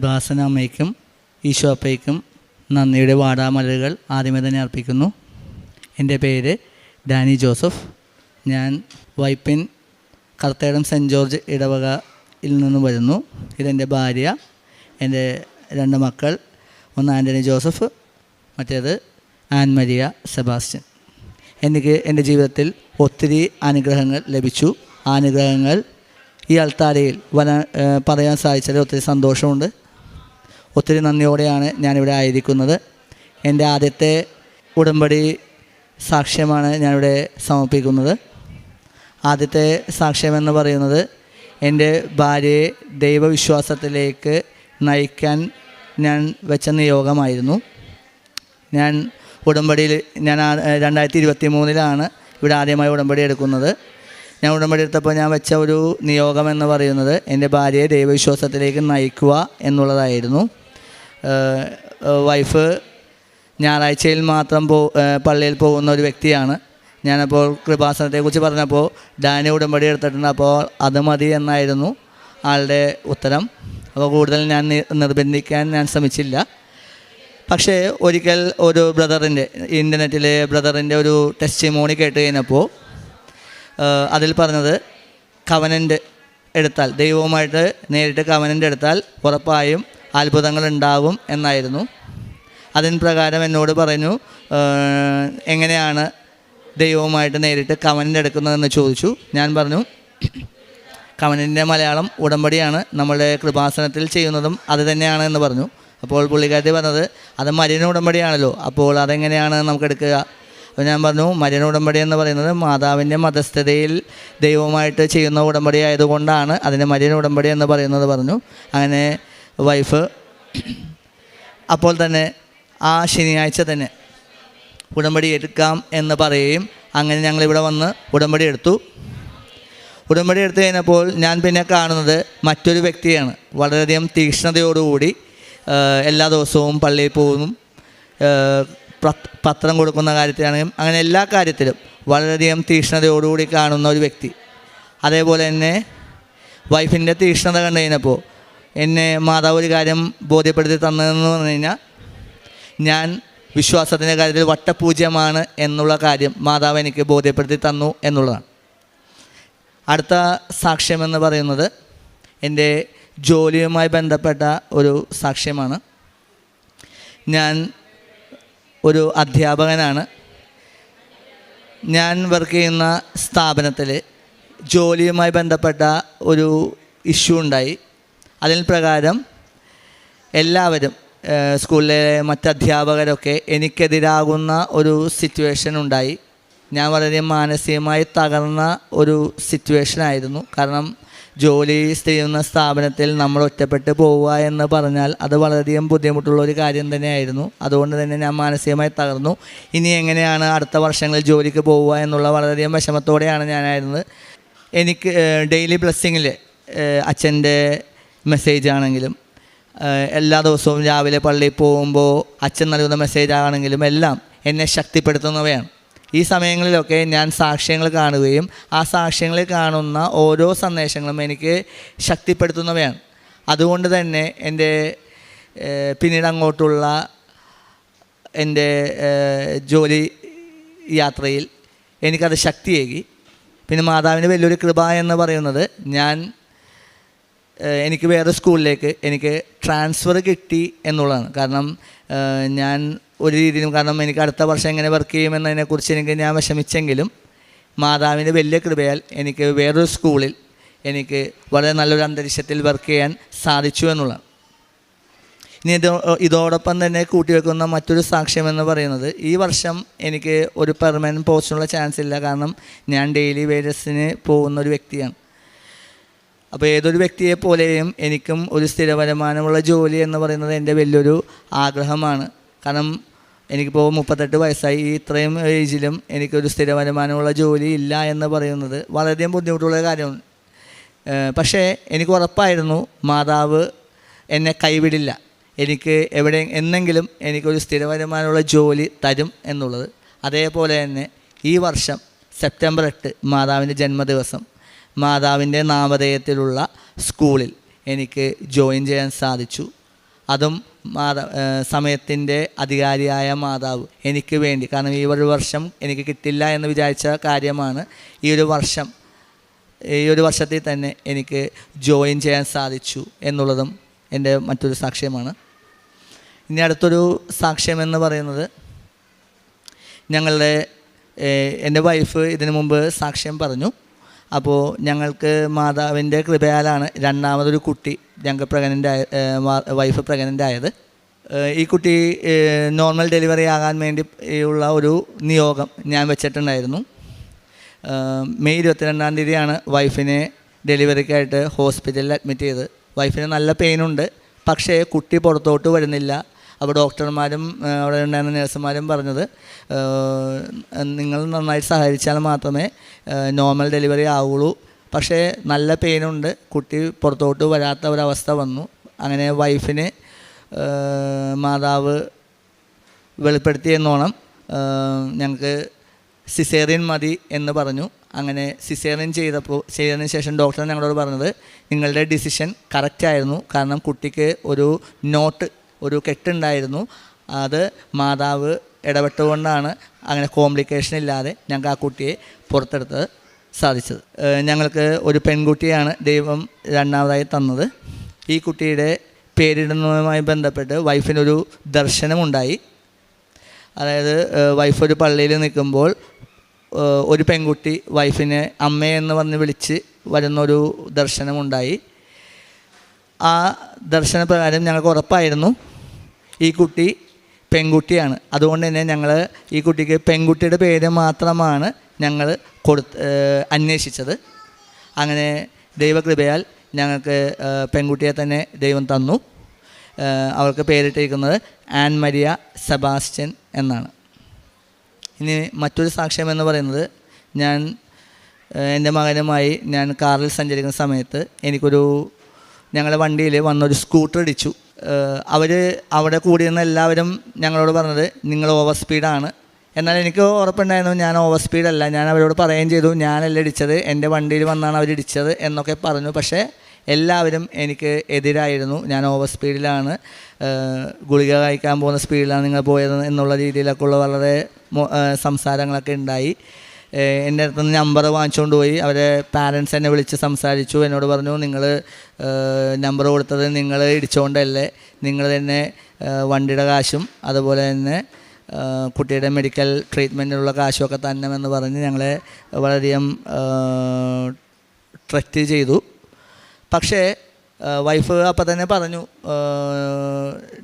കൃപാസന അമ്മയ്ക്കും ഈശോ അപ്പയ്ക്കും നന്ദിയുടെ വാടാമലരുകൾ ആദ്യമേ തന്നെ അർപ്പിക്കുന്നു. എൻ്റെ പേര് ഡാനി ജോസഫ്. ഞാൻ വൈപ്പിൻ കർത്തേടം സെൻറ്റ് ജോർജ് ഇടവകയിൽ നിന്ന് വരുന്നു. ഇതെൻ്റെ ഭാര്യ, എൻ്റെ 2 മക്കൾ, ഒന്ന് ആൻ്റണി ജോസഫ്, മറ്റേത് ആൻ മരിയ സെബാസ്റ്റ്യൻ. എനിക്ക് എൻ്റെ ജീവിതത്തിൽ ഒത്തിരി അനുഗ്രഹങ്ങൾ ലഭിച്ചു. ആ അനുഗ്രഹങ്ങൾ ഈ അൾത്താരയിൽ പറയാൻ സാധിച്ചതിൽ ഒത്തിരി സന്തോഷമുണ്ട്. ഒത്തിരി നന്ദിയോടെയാണ് ഞാനിവിടെ ആയിരിക്കുന്നത്. എൻ്റെ ആദ്യത്തെ ഉടമ്പടി സാക്ഷ്യമാണ് ഞാനിവിടെ സമർപ്പിക്കുന്നത്. ആദ്യത്തെ സാക്ഷ്യമെന്ന് പറയുന്നത് എൻ്റെ ഭാര്യയെ ദൈവവിശ്വാസത്തിലേക്ക് നയിക്കാൻ ഞാൻ വെച്ച നിയോഗമായിരുന്നു. ഞാൻ ഉടമ്പടിയിൽ 2023 ഇവിടെ ആദ്യമായി ഉടമ്പടി എടുക്കുന്നത്. ഞാൻ ഉടമ്പടി എടുത്തപ്പോൾ ഞാൻ വെച്ച ഒരു നിയോഗം എന്ന് പറയുന്നത് എൻ്റെ ഭാര്യയെ ദൈവവിശ്വാസത്തിലേക്ക് നയിക്കുക എന്നുള്ളതായിരുന്നു. വൈഫ് ഞായറാഴ്ചയിൽ മാത്രം പള്ളിയിൽ പോകുന്ന ഒരു വ്യക്തിയാണ്. ഞാനപ്പോൾ കൃപാസനത്തെക്കുറിച്ച് പറഞ്ഞപ്പോൾ ഡാനി ഉടമ്പടി എടുത്തിട്ടുണ്ട്, അപ്പോൾ അത് മതി എന്നായിരുന്നു ആളുടെ ഉത്തരം. അപ്പോൾ കൂടുതൽ ഞാൻ നിർബന്ധിക്കാൻ ഞാൻ ശ്രമിച്ചില്ല. പക്ഷേ ഒരിക്കൽ ഒരു ഇൻ്റർനെറ്റിലെ ബ്രദറിൻ്റെ ഒരു ടെസ്റ്റിമോണി കേട്ട് കഴിഞ്ഞപ്പോൾ അതിൽ പറഞ്ഞത് കവനൻ്റ് എടുത്താൽ, ദൈവവുമായിട്ട് നേരിട്ട് കവനൻ്റ് എടുത്താൽ ഉറപ്പായും അത്ഭുതങ്ങൾ ഉണ്ടാകും എന്നായിരുന്നു. അതിന് പ്രകാരം എന്നോട് പറഞ്ഞു, എങ്ങനെയാണ് ദൈവവുമായിട്ട് നേരിട്ട് കവനൻ്റ് എടുക്കുന്നതെന്ന് ചോദിച്ചു. ഞാൻ പറഞ്ഞു, കവനൻ്റെ മലയാളം ഉടമ്പടിയാണ്, നമ്മളുടെ കൃപാസനത്തിൽ ചെയ്യുന്നതും അത് തന്നെയാണ് എന്ന് പറഞ്ഞു. അപ്പോൾ പുള്ളിക്കാരത്തി പറഞ്ഞത്, അത് മരിയൻ ഉടമ്പടിയാണല്ലോ, അപ്പോൾ അതെങ്ങനെയാണ് നമുക്ക് എടുക്കുക? അപ്പോൾ ഞാൻ പറഞ്ഞു, മരിയൻ ഉടമ്പടി എന്ന് പറയുന്നത് മാതാവിൻ്റെ മധ്യസ്ഥതയിൽ ദൈവവുമായിട്ട് ചെയ്യുന്ന ഉടമ്പടി ആയതുകൊണ്ടാണ് അതിന് മരിയൻ ഉടമ്പടി എന്ന് പറയുന്നത് പറഞ്ഞു. അങ്ങനെ വൈഫ് അപ്പോൾ തന്നെ ആ ശനിയാഴ്ച തന്നെ ഉടമ്പടി എടുക്കാം എന്ന് പറയുകയും അങ്ങനെ ഞങ്ങളിവിടെ വന്ന് ഉടമ്പടി എടുത്തു. ഉടമ്പടി എടുത്തു കഴിഞ്ഞപ്പോൾ ഞാൻ പിന്നെ കാണുന്നത് മറ്റൊരു വ്യക്തിയാണ്. വളരെയധികം തീക്ഷ്ണതയോടുകൂടി എല്ലാ ദിവസവും പള്ളിയിൽ പോകുന്നു, പത്രം കൊടുക്കുന്ന കാര്യത്തിലാണെങ്കിലും അങ്ങനെ എല്ലാ കാര്യത്തിലും വളരെയധികം തീക്ഷ്ണതയോടുകൂടി കാണുന്ന ഒരു വ്യക്തി. അതേപോലെ തന്നെ വൈഫിൻ്റെ തീക്ഷ്ണത കണ്ടു കഴിഞ്ഞപ്പോൾ എന്നെ മാതാവ് ഒരു കാര്യം ബോധ്യപ്പെടുത്തി തന്നതെന്ന് പറഞ്ഞു കഴിഞ്ഞാൽ, ഞാൻ വിശ്വാസത്തിൻ്റെ കാര്യത്തിൽ വട്ടപൂജ്യമാണ് എന്നുള്ള കാര്യം മാതാവ് എനിക്ക് ബോധ്യപ്പെടുത്തി തന്നു എന്നുള്ളതാണ്. അടുത്ത സാക്ഷ്യമെന്ന് പറയുന്നത് എൻ്റെ ജോലിയുമായി ബന്ധപ്പെട്ട ഒരു സാക്ഷ്യമാണ്. ഞാൻ ഒരു അധ്യാപകനാണ്. ഞാൻ വർക്ക് ചെയ്യുന്ന സ്ഥാപനത്തിൽ ജോലിയുമായി ബന്ധപ്പെട്ട ഒരു ഇഷ്യൂ ഉണ്ടായി. അതിന് പ്രകാരം എല്ലാവരും, സ്കൂളിലെ മറ്റധ്യാപകരൊക്കെ എനിക്കെതിരാകുന്ന ഒരു സിറ്റുവേഷൻ ഉണ്ടായി. ഞാൻ വളരെ മാനസികമായി തകർന്ന ഒരു സിറ്റുവേഷനായിരുന്നു. കാരണം ജോലി ചെയ്യുന്ന സ്ഥാപനത്തിൽ നമ്മൾ ഒറ്റപ്പെട്ട് പോവുക എന്ന് പറഞ്ഞാൽ അത് വളരെയധികം ബുദ്ധിമുട്ടുള്ള ഒരു കാര്യം തന്നെയായിരുന്നു. അതുകൊണ്ട് തന്നെ ഞാൻ മാനസികമായി തകർന്നു. ഇനി എങ്ങനെയാണ് അടുത്ത വർഷങ്ങളിൽ ജോലിക്ക് പോവുക എന്നുള്ള വളരെയധികം വിഷമത്തോടെയാണ് ഞാനായിരുന്നത്. എനിക്ക് ഡെയിലി ബ്ലെസ്സിങ്ങിൽ അച്ഛൻ്റെ മെസ്സേജ് ആണെങ്കിലും, എല്ലാ ദിവസവും രാവിലെ പള്ളിയിൽ പോകുമ്പോൾ അച്ഛൻ നൽകുന്ന മെസ്സേജ് ആണെങ്കിലും എല്ലാം എന്നെ ശക്തിപ്പെടുത്തുന്നവയാണ്. ഈ സമയങ്ങളിലൊക്കെ ഞാൻ സാക്ഷ്യങ്ങൾ കാണുകയും ആ സാക്ഷ്യങ്ങളിൽ കാണുന്ന ഓരോ സന്ദേശങ്ങളും എനിക്ക് ശക്തിപ്പെടുത്തുന്നവയാണ്. അതുകൊണ്ട് തന്നെ എൻ്റെ പിന്നീട് അങ്ങോട്ടുള്ള എൻ്റെ ജോലി യാത്രയിൽ എനിക്കത് ശക്തിയേകി. പിന്നെ മാതാവിൻ്റെ വലിയൊരു കൃപ എന്ന് പറയുന്നത്, എനിക്ക് വേറെ സ്കൂളിലേക്ക് എനിക്ക് ട്രാൻസ്ഫർ കിട്ടി എന്നുള്ളതാണ്. കാരണം ഞാൻ ഒരു രീതിയിലും, കാരണം എനിക്ക് അടുത്ത വർഷം എങ്ങനെ വർക്ക് ചെയ്യുമെന്നതിനെക്കുറിച്ച് ഞാൻ വിഷമിച്ചെങ്കിലും മാതാവിൻ്റെ വലിയ കൃപയാൽ എനിക്ക് വേറൊരു സ്കൂളിൽ എനിക്ക് വളരെ നല്ലൊരു അന്തരീക്ഷത്തിൽ വർക്ക് ചെയ്യാൻ സാധിച്ചു എന്നുള്ളതാണ്. ഇനി ഇതോടൊപ്പം തന്നെ കൂട്ടിവെക്കുന്ന മറ്റൊരു സാക്ഷ്യമെന്ന് പറയുന്നത്, ഈ വർഷം എനിക്ക് ഒരു പെർമനൻറ്റ് പോസ്റ്റിനുള്ള ചാൻസ് ഇല്ല. കാരണം ഞാൻ ഡെയിലി വേജസിന് പോകുന്ന ഒരു വ്യക്തിയാണ്. അപ്പോൾ ഏതൊരു വ്യക്തിയെപ്പോലെയും എനിക്കും ഒരു സ്ഥിര വരുമാനമുള്ള ജോലി എന്ന് പറയുന്നത് എൻ്റെ വലിയൊരു ആഗ്രഹമാണ്. കാരണം എനിക്കിപ്പോൾ 38 വയസ്സായി. ഇത്രയും ഏജിലും എനിക്കൊരു സ്ഥിര വരുമാനമുള്ള ജോലി ഇല്ല എന്ന് പറയുന്നത് വളരെയധികം ബുദ്ധിമുട്ടുള്ള കാര്യമാണ്. പക്ഷേ എനിക്ക് ഉറപ്പായിരുന്നു മാതാവ് എന്നെ കൈവിടില്ല, എനിക്ക് എന്നെങ്കിലും എനിക്കൊരു സ്ഥിര വരുമാനമുള്ള ജോലി തരും എന്നുള്ളത്. അതേപോലെ തന്നെ ഈ വർഷം സെപ്റ്റംബർ 8 മാതാവിൻ്റെ ജന്മദിവസം മാതാവിൻ്റെ നാമധേയത്തിലുള്ള സ്കൂളിൽ എനിക്ക് ജോയിൻ ചെയ്യാൻ സാധിച്ചു. അതും സമയത്തിൻ്റെ അധികാരിയായ മാതാവ് എനിക്ക് വേണ്ടി, കാരണം ഈ ഒരു വർഷം എനിക്ക് കിട്ടില്ല എന്ന് വിചാരിച്ച കാര്യമാണ് ഈ ഒരു വർഷത്തിൽ തന്നെ എനിക്ക് ജോയിൻ ചെയ്യാൻ സാധിച്ചു എന്നുള്ളതും എൻ്റെ മറ്റൊരു സാക്ഷ്യമാണ്. ഇനി അടുത്തൊരു സാക്ഷ്യമെന്ന് പറയുന്നത്, എൻ്റെ വൈഫ് ഇതിനു മുമ്പ് സാക്ഷ്യം പറഞ്ഞു. അപ്പോൾ ഞങ്ങൾക്ക് മാതാവിൻ്റെ കൃപയാലാണ് രണ്ടാമതൊരു കുട്ടി വൈഫ് പ്രഗ്നൻ്റ് ആയത്. ഈ കുട്ടി നോർമൽ ഡെലിവറി ആകാൻ വേണ്ടി ഉള്ള ഒരു നിയോഗം ഞാൻ വെച്ചിട്ടുണ്ടായിരുന്നു. മെയ് 22-ാം തീയതിയാണ് വൈഫിനെ ഡെലിവറിക്കായിട്ട് ഹോസ്പിറ്റലിൽ അഡ്മിറ്റ് ചെയ്ത്. വൈഫിന് നല്ല പെയിനുണ്ട്, പക്ഷേ കുട്ടി പുറത്തോട്ട് വരുന്നില്ല. അപ്പോൾ ഡോക്ടർമാരും അവിടെ ഉണ്ടായിരുന്ന നഴ്സുമാരും പറഞ്ഞത്, നിങ്ങൾ നന്നായിട്ട് സഹകരിച്ചാൽ മാത്രമേ നോർമൽ ഡെലിവറി ആവുള്ളൂ. പക്ഷേ നല്ല പെയിനുണ്ട്, കുട്ടി പുറത്തോട്ട് വരാത്ത ഒരവസ്ഥ വന്നു. അങ്ങനെ വൈഫിന് മാതാവ് വെളിപ്പെടുത്തിയെന്നോണം ഞങ്ങൾക്ക് സിസേറിയൻ മതി എന്ന് പറഞ്ഞു. അങ്ങനെ സിസേറിയൻ ചെയ്തതിന് ശേഷം ഡോക്ടർ ഞങ്ങളോട് പറഞ്ഞത്, നിങ്ങളുടെ ഡിസിഷൻ കറക്റ്റായിരുന്നു. കാരണം കുട്ടിക്ക് ഒരു കെട്ടുണ്ടായിരുന്നു, അത് മാതാവ് ഇടപെട്ടുകൊണ്ടാണ് അങ്ങനെ കോംപ്ലിക്കേഷൻ ഇല്ലാതെ ഞങ്ങൾക്ക് ആ കുട്ടിയെ പുറത്തെടുത്തത് സാധിച്ചത്. ഞങ്ങൾക്ക് ഒരു പെൺകുട്ടിയാണ് ദൈവം രണ്ടാമതായി തന്നത്. ഈ കുട്ടിയുടെ പേരിടുന്നതുമായി ബന്ധപ്പെട്ട് വൈഫിനൊരു ദർശനമുണ്ടായി. അതായത് വൈഫ് ഒരു പള്ളിയിൽ നിൽക്കുമ്പോൾ ഒരു പെൺകുട്ടി വൈഫിനെ അമ്മയെന്ന് പറഞ്ഞ് വിളിച്ച് വരുന്നൊരു ദർശനമുണ്ടായി. ആ ദർശനപ്രകാരം ഞങ്ങൾക്ക് ഉറപ്പായിരുന്നു ഈ കുട്ടി പെൺകുട്ടിയാണ്. അതുകൊണ്ട് തന്നെ ഞങ്ങൾ ഈ കുട്ടിക്ക് പെൺകുട്ടിയുടെ പേര് മാത്രമാണ് ഞങ്ങൾ അന്വേഷിച്ചത്. അങ്ങനെ ദൈവകൃപയാൽ ഞങ്ങൾക്ക് പെൺകുട്ടിയെ തന്നെ ദൈവം തന്നു. അവൾക്ക് പേരിട്ടിരിക്കുന്നത് ആൻ മരിയ സെബാസ്റ്റ്യൻ എന്നാണ്. ഇനി മറ്റൊരു സാക്ഷ്യം എന്ന് പറയുന്നത്, എൻ്റെ മകനുമായി ഞാൻ കാറിൽ സഞ്ചരിക്കുന്ന സമയത്ത് ഞങ്ങളുടെ വണ്ടിയിൽ വന്നൊരു സ്കൂട്ടർ ഇടിച്ചു. അവിടെ കൂടിയിരുന്ന എല്ലാവരും ഞങ്ങളോട് പറഞ്ഞത്, നിങ്ങൾ ഓവർ സ്പീഡാണ്. എന്നാൽ എനിക്ക് ഉറപ്പുണ്ടായിരുന്നു ഞാൻ ഓവർ സ്പീഡല്ല. ഞാൻ അവരോട് പറയുകയും ചെയ്തു, ഞാനല്ല ഇടിച്ചത്, എൻ്റെ വണ്ടിയിൽ വന്നാണ് അവരിടിച്ചത് എന്നൊക്കെ പറഞ്ഞു. പക്ഷേ എല്ലാവരും എനിക്ക് എതിരായിരുന്നു. ഞാൻ ഓവർ സ്പീഡിലാണ്, ഗുളിക കഴിക്കാൻ പോകുന്ന സ്പീഡിലാണ് നിങ്ങൾ പോയത് എന്നുള്ള രീതിയിലൊക്കെ ഉള്ള വളരെ സംസാരങ്ങളൊക്കെ ഉണ്ടായി. എൻ്റെ അടുത്തുനിന്ന് നമ്പർ വാങ്ങിച്ചുകൊണ്ട് പോയി. അവരെ പാരൻസ് എന്നെ വിളിച്ച് സംസാരിച്ചു. എന്നോട് പറഞ്ഞു, നിങ്ങൾ നമ്പർ കൊടുത്തത് നിങ്ങൾ ഇടിച്ചുകൊണ്ടല്ലേ, നിങ്ങൾ തന്നെ വണ്ടിയുടെ കാശും അതുപോലെ തന്നെ കുട്ടിയുടെ മെഡിക്കൽ ട്രീറ്റ്മെൻറ്റിനുള്ള കാശുമൊക്കെ തന്നെമെന്ന് പറഞ്ഞ് ഞങ്ങളെ വളരെയധികം ട്രെറ്റ് ചെയ്തു. പക്ഷേ വൈഫ് അപ്പം തന്നെ പറഞ്ഞു,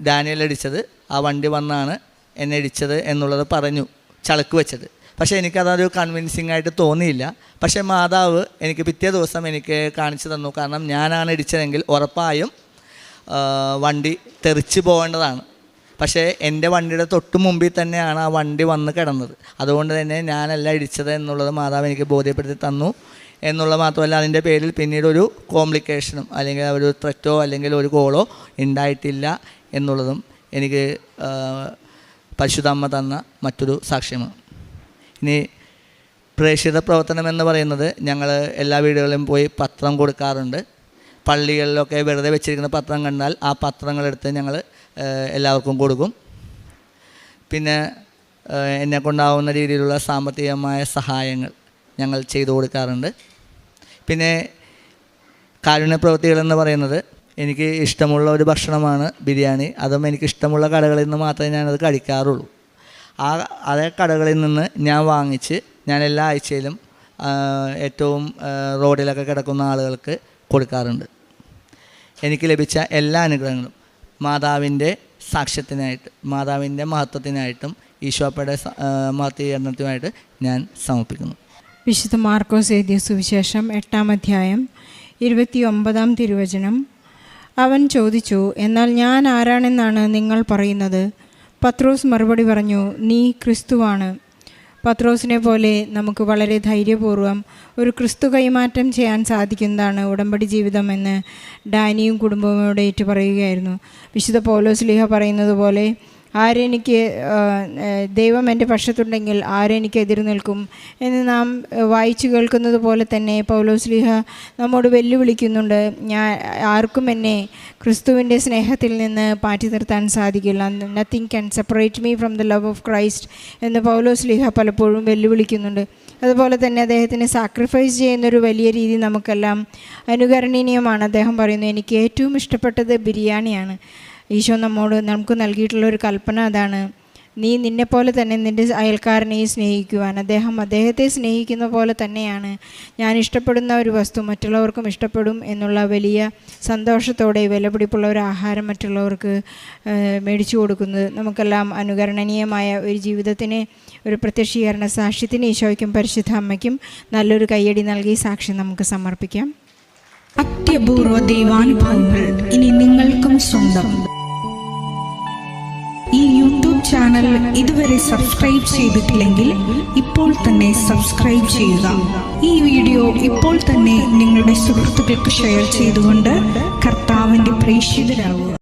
ഡാനിയൽ ഇടിച്ചത് ആ വണ്ടി വന്നാണ് എന്നെ ഇടിച്ചത് എന്നുള്ളത് പറഞ്ഞു, ചളക്ക് വെച്ചത്. പക്ഷേ എനിക്കതൊരു കൺവിൻസിങ് ആയിട്ട് തോന്നിയില്ല. പക്ഷേ മാതാവ് എനിക്ക് പിറ്റേ ദിവസം എനിക്ക് കാണിച്ചു തന്നു. കാരണം ഞാനാണ് ഇടിച്ചതെങ്കിൽ ഉറപ്പായും വണ്ടി തെറിച്ച് പോകേണ്ടതാണ്. പക്ഷേ എൻ്റെ വണ്ടിയുടെ തൊട്ട് മുമ്പിൽ തന്നെയാണ് ആ വണ്ടി വന്ന് കിടന്നത്. അതുകൊണ്ട് തന്നെ ഞാനല്ല ഇടിച്ചത് എന്നുള്ളത് മാതാവ് എനിക്ക് ബോധ്യപ്പെടുത്തി തന്നു. എന്നുള്ളത് മാത്രമല്ല, അതിൻ്റെ പേരിൽ പിന്നീട് ഒരു കോംപ്ലിക്കേഷനും അല്ലെങ്കിൽ ഒരു ത്രെറ്റോ അല്ലെങ്കിൽ ഒരു കോളോ ഉണ്ടായിട്ടില്ല എന്നുള്ളതും എനിക്ക് പരിശുദ്ധ അമ്മ തന്ന മറ്റൊരു സാക്ഷ്യമാണ്. ഇനി പ്രേക്ഷിത പ്രവർത്തനം എന്ന് പറയുന്നത്, ഞങ്ങൾ എല്ലാ വീടുകളിലും പോയി പത്രം കൊടുക്കാറുണ്ട്. പള്ളികളിലൊക്കെ വെറുതെ വെച്ചിരിക്കുന്ന പത്രം കണ്ടാൽ ആ പത്രങ്ങളെടുത്ത് ഞങ്ങൾ എല്ലാവർക്കും കൊടുക്കും. പിന്നെ എന്നെക്കൊണ്ടാവുന്ന രീതിയിലുള്ള സാമ്പത്തികമായ സഹായങ്ങൾ ഞങ്ങൾ ചെയ്തു കൊടുക്കാറുണ്ട്. പിന്നെ കാരുണ്യപ്രവൃത്തികളെന്ന് പറയുന്നത്, എനിക്ക് ഇഷ്ടമുള്ള ഒരു ഭക്ഷണമാണ് ബിരിയാണി. അതും എനിക്കിഷ്ടമുള്ള കടകളിൽ നിന്ന് മാത്രമേ ഞാനത് കഴിക്കാറുള്ളൂ. അതേ കടകളിൽ നിന്ന് ഞാൻ വാങ്ങിച്ച് ഞാൻ എല്ലാ ആഴ്ചയിലും ഏറ്റവും റോഡിലൊക്കെ കിടക്കുന്ന ആളുകൾക്ക് കൊടുക്കാറുണ്ട്. എനിക്ക് ലഭിച്ച എല്ലാ അനുഗ്രഹങ്ങളും മാതാവിൻ്റെ സാക്ഷ്യത്തിനായിട്ട്, മാതാവിൻ്റെ മഹത്വത്തിനായിട്ടും ഈശോപ്പയുടെ മഹത്വീകരണത്തിനായിട്ട് ഞാൻ സമർപ്പിക്കുന്നു. വിശുദ്ധ മാർക്കോസ് എഴുതിയ സുവിശേഷം 8-ാം അധ്യായം 29-ാം തിരുവചനം. അവൻ ചോദിച്ചു, എന്നാൽ ഞാൻ ആരാണെന്നാണ് നിങ്ങൾ പറയുന്നത്? പത്രോസ് മറുപടി പറഞ്ഞു, നീ ക്രിസ്തുവാണ്. പത്രോസിനെ പോലെ നമുക്ക് വളരെ ധൈര്യപൂർവ്വം ഒരു ക്രിസ്തു കൈമാറ്റം ചെയ്യാൻ സാധിക്കുന്നതാണ് ഉടമ്പടി ജീവിതമെന്ന് ഡാനിയും കുടുംബവും ഏറ്റു പറയുകയായിരുന്നു. വിശുദ്ധ പൗലോസ് ലീഹ പറയുന്നത് പോലെ, ആരെനിക്ക് ദൈവം എൻ്റെ പക്ഷത്തുണ്ടെങ്കിൽ ആരെനിക്ക് എതിർ നിൽക്കും എന്ന് നാം വായിച്ചു കേൾക്കുന്നത് പോലെ തന്നെ പൗലോസ്ലീഹ നമ്മോട് വെല്ലുവിളിക്കുന്നുണ്ട്. ആർക്കും എന്നെ ക്രിസ്തുവിൻ്റെ സ്നേഹത്തിൽ നിന്ന് മാറ്റി നിർത്താൻ സാധിക്കില്ല. Nothing can separate me from the love of Christ എന്ന് പൗലോസ്ലീഹ പലപ്പോഴും വെല്ലുവിളിക്കുന്നുണ്ട്. അതുപോലെ തന്നെ അദ്ദേഹത്തിന് സാക്രിഫൈസ് ചെയ്യുന്നൊരു വലിയ രീതി നമുക്കെല്ലാം അനുകരണീയമാണ്. അദ്ദേഹം പറയുന്നു, എനിക്ക് ഏറ്റവും ഇഷ്ടപ്പെട്ടത് ബിരിയാണിയാണ്. ഈശോ നമുക്ക് നൽകിയിട്ടുള്ള ഒരു കൽപ്പന അതാണ്, നീ നിന്നെപ്പോലെ തന്നെ നിൻ്റെ അയൽക്കാരനെയും സ്നേഹിക്കുവാൻ. അദ്ദേഹത്തെ സ്നേഹിക്കുന്ന പോലെ തന്നെയാണ് ഞാൻ ഇഷ്ടപ്പെടുന്ന ഒരു വസ്തു മറ്റുള്ളവർക്കും ഇഷ്ടപ്പെടും എന്നുള്ള വലിയ സന്തോഷത്തോടെ വിലപിടിപ്പുള്ള ഒരു ആഹാരം മറ്റുള്ളവർക്ക് മേടിച്ചു കൊടുക്കുന്നത് നമുക്കെല്ലാം അനുകരണീയമായ ഒരു ജീവിതത്തിന്, ഒരു പ്രത്യക്ഷീകരണ സാക്ഷ്യത്തിന് ഈശോയ്ക്കും പരിശുദ്ധ അമ്മയ്ക്കും നല്ലൊരു കയ്യടി നൽകി സാക്ഷ്യം നമുക്ക് സമർപ്പിക്കാം. അത്യപൂർവ ദൈവാനുഭവങ്ങൾ ഇനി നിങ്ങൾക്കും സ്വന്തം. ഈ യൂട്യൂബ് ചാനൽ ഇതുവരെ സബ്സ്ക്രൈബ് ചെയ്തിട്ടില്ലെങ്കിൽ ഇപ്പോൾ തന്നെ സബ്സ്ക്രൈബ് ചെയ്യുക. ഈ വീഡിയോ ഇപ്പോൾ തന്നെ നിങ്ങളുടെ സുഹൃത്തുക്കൾക്ക് ഷെയർ ചെയ്തുകൊണ്ട് കർത്താവിൻ്റെ പ്രേക്ഷിതരാകുക.